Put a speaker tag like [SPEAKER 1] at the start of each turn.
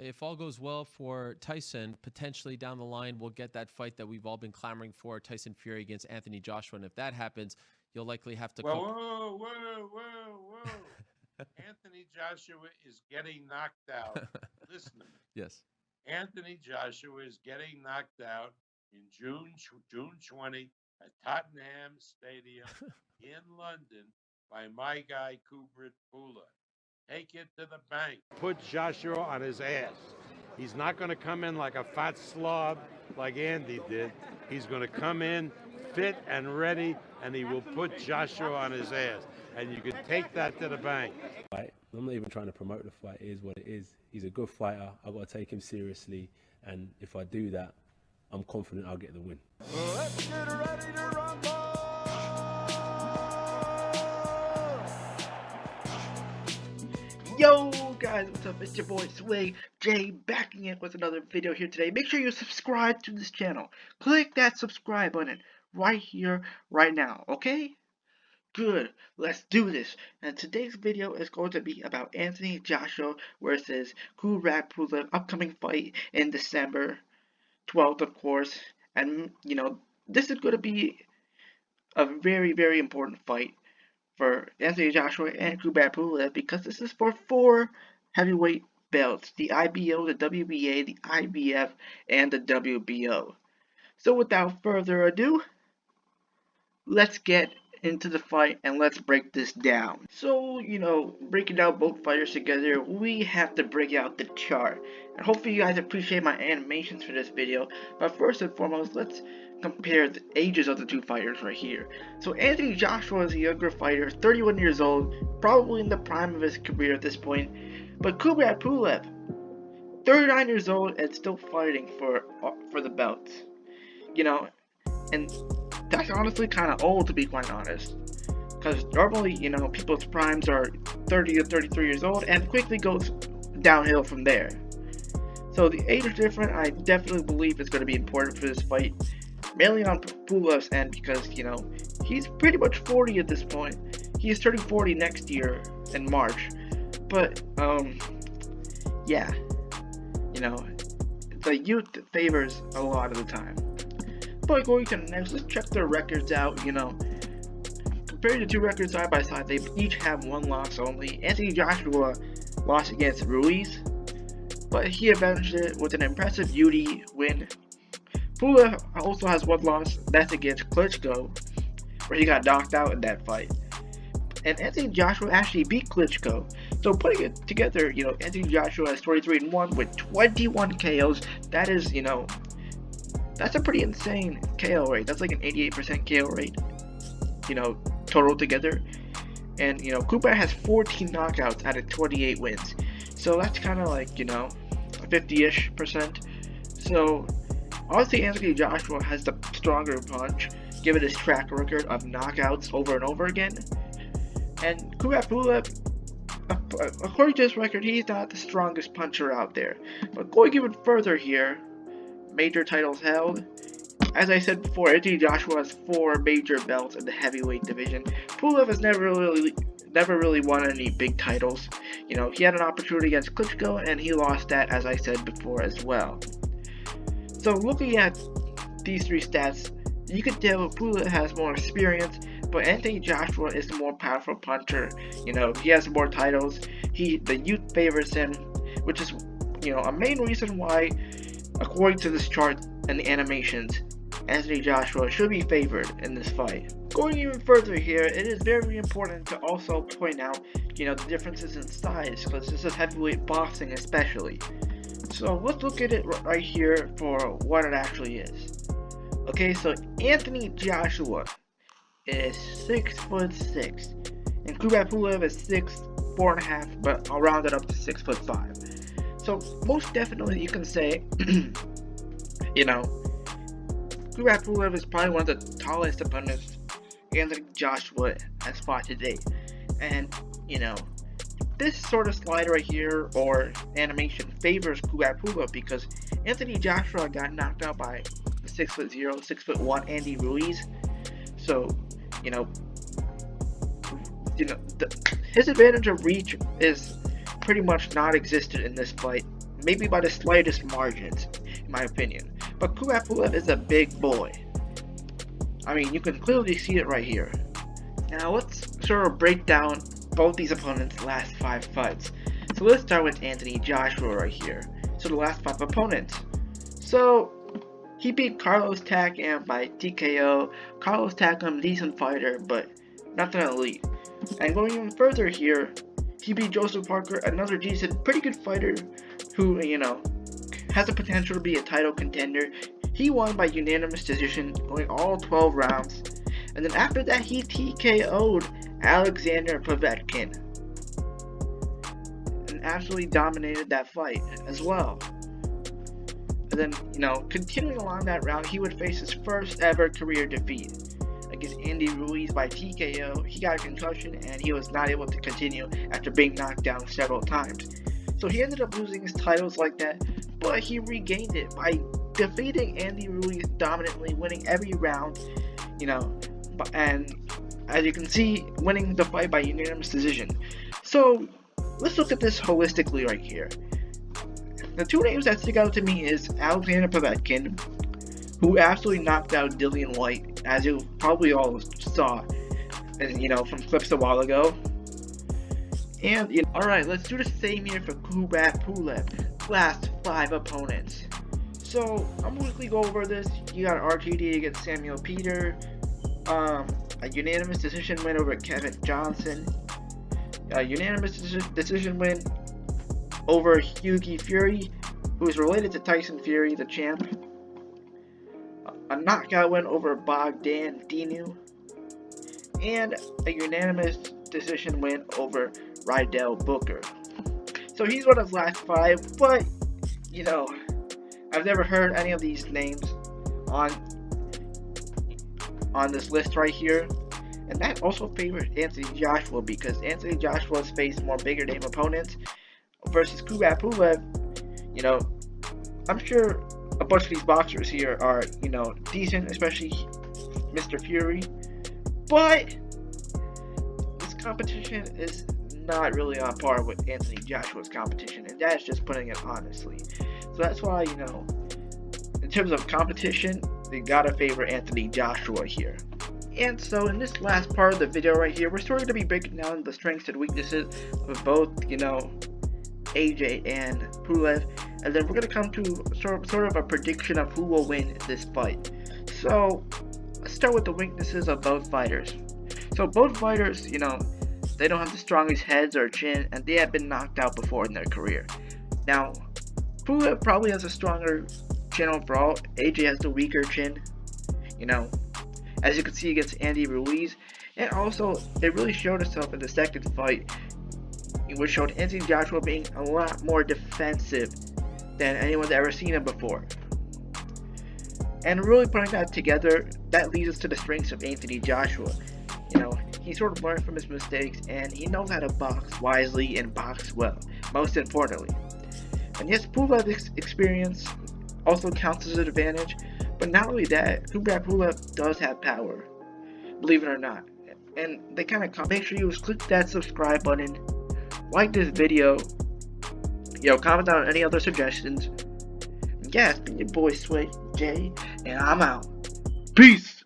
[SPEAKER 1] if all goes well for Tyson, potentially down the line, we'll get that fight that we've all been clamoring for, Tyson Fury against Anthony Joshua. And if that happens, you'll likely have to
[SPEAKER 2] Whoa,
[SPEAKER 1] cook.
[SPEAKER 2] whoa, whoa, whoa, whoa. Anthony Joshua is getting knocked out. Listen to me.
[SPEAKER 1] Yes.
[SPEAKER 2] Anthony Joshua is getting knocked out in June 20 at Tottenham Stadium in London by my guy Kubrat Pulev. Take it to the bank. Put Joshua on his ass. He's not going to come in like a fat slob like Andy did. He's going to come in fit and ready, and he will put Joshua on his ass. And you can take that to the bank.
[SPEAKER 3] I'm not even trying to promote the fight. It is what it is. He's a good fighter. I've got to take him seriously. And if I do that, I'm confident I'll get the win.
[SPEAKER 4] Let's get ready to rumble! Yo guys, what's up? It's your boy Sway J back again with another video here today. Make sure you subscribe to this channel. Click that subscribe button right here, right now, okay? Good, let's do this. And today's video is going to be about Anthony Joshua versus Kubrat Pulev, upcoming fight in December 12th, of course. And, you know, this is going to be a very, very important fight for Anthony Joshua and Kubrat Pulev because this is for 4 heavyweight belts: the IBO, the WBA, the IBF, and the WBO. So without further ado, let's get into the fight and let's break this down. So, you know, breaking down both fighters together, we have to break out the chart. And hopefully you guys appreciate my animations for this video. But first and foremost, let's compare the ages of the two fighters right here. So Anthony Joshua is a younger fighter, 31 years old, probably in the prime of his career at this point. But Kubrat Pulev, 39 years old and still fighting for the belts. You know, and that's honestly kind of old, to be quite honest, because normally, you know, people's primes are 30 to 33 years old and quickly goes downhill from there. So the age is different. I definitely believe it's going to be important for this fight, mainly on Pulev's end, because, you know, he's pretty much 40 at this point. He's turning 40 next year in March. But yeah, you know, the youth favors a lot of the time. But going to the next, let's check their records out. You know, comparing the two records side by side, they each have 1 loss only. Anthony Joshua lost against Ruiz, but he avenged it with an impressive UD win. Pulev also has 1 loss, that's against Klitschko, where he got knocked out in that fight. And Anthony Joshua actually beat Klitschko. So putting it together, you know, Anthony Joshua has 23-1 with 21 KOs. That is, you know, that's a pretty insane KO rate. That's like an 88% KO rate, you know, total together. And, you know, Kubrat has 14 knockouts out of 28 wins. So that's kind of like, you know, 50-ish%. So, honestly, Anthony Joshua has the stronger punch, given his track record of knockouts over and over again. And Kubrat Pulev, according to his record, he's not the strongest puncher out there. But going even further here, major titles held. As I said before, Anthony Joshua has 4 major belts in the heavyweight division. Pulev has never really won any big titles. You know, he had an opportunity against Klitschko and he lost that, as I said before, as well. So looking at these 3 stats, you can tell Pulev has more experience, but Anthony Joshua is the more powerful puncher. You know, he has more titles. The youth favors him, which is, you know, a main reason why, according to this chart and the animations, Anthony Joshua should be favored in this fight. Going even further here, it is very important to also point out, you know, the differences in size, because this is heavyweight boxing especially. So let's look at it right here for what it actually is. Okay, so Anthony Joshua is 6'6", and Kubrat Pulev is 6'4.5", but I'll round it up to 6'5". So most definitely you can say, you know, Kubrat Pulev is probably one of the tallest opponents Anthony Joshua has fought to date. And, you know, this sort of slide right here, or animation, favors Kubrat Pulev because Anthony Joshua got knocked out by the 6'0", 6'1" Andy Ruiz. So, you know, his advantage of reach is pretty much not existed in this fight, maybe by the slightest margins, in my opinion. But Kubrat Pulev is a big boy. I mean, you can clearly see it right here. Now let's sort of break down both these opponents' last 5 fights. So let's start with Anthony Joshua right here. So the last 5 opponents. So he beat Carlos Takam by TKO. Carlos Takam, decent fighter, but nothing elite. And going even further here, he beat Joseph Parker, another decent, pretty good fighter who, you know, has the potential to be a title contender. He won by unanimous decision, going all 12 rounds. And then after that, he TKO'd Alexander Povetkin and absolutely dominated that fight as well. And then, you know, continuing along that round, he would face his first ever career defeat against Andy Ruiz by TKO. He got a concussion and he was not able to continue after being knocked down several times. So he ended up losing his titles like that, but he regained it by defeating Andy Ruiz dominantly, winning every round, you know, and as you can see, winning the fight by unanimous decision. So let's look at this holistically right here. The 2 names that stick out to me is Alexander Povetkin, who absolutely knocked out Dillian White, as you probably all saw, and, you know, from clips a while ago. And, you know, alright, let's do the same here for Kubrat Pulev, last 5 opponents. So, I'm going to quickly go over this. You got RTD against Samuel Peter, a unanimous decision win over Kevin Johnson, a unanimous decision win over Hughie Fury, who is related to Tyson Fury, the champ, a knockout win over Bogdan Dinu, and a unanimous decision win over Rydell Booker. So he's one of his last 5, but, you know, I've never heard any of these names on this list right here. And that also favors Anthony Joshua, because Anthony Joshua's faced more bigger name opponents versus Kubrat Pulev. You know, I'm sure a bunch of these boxers here are, you know, decent, especially Mr. Fury, but this competition is not really on par with Anthony Joshua's competition, and that's just putting it honestly. So that's why, you know, in terms of competition, they gotta favor Anthony Joshua here. And so in this last part of the video right here, we're sort of going to be breaking down the strengths and weaknesses of both, you know, AJ and Pulev, and then we're going to come to sort of a prediction of who will win this fight. So let's start with the weaknesses of both fighters. So both fighters, you know, they don't have the strongest heads or chin, and they have been knocked out before in their career. Now, Pulev probably has a stronger chin overall. AJ has the weaker chin, you know, as you can see against Andy Ruiz. And also, it really showed itself in the second fight, which showed Anthony Joshua being a lot more defensive than anyone's ever seen him before. And really putting that together, that leads us to the strengths of Anthony Joshua. You know, he sort of learned from his mistakes, and he knows how to box wisely and box well, most importantly. And yes, Pulev's experience also counts as an advantage, but not only that, Kubrat Pulev does have power, believe it or not. And they kind of make sure you click that subscribe button, like this video, you know, comment down on any other suggestions. Yeah, it's been your boy Sway J, and I'm out. Peace!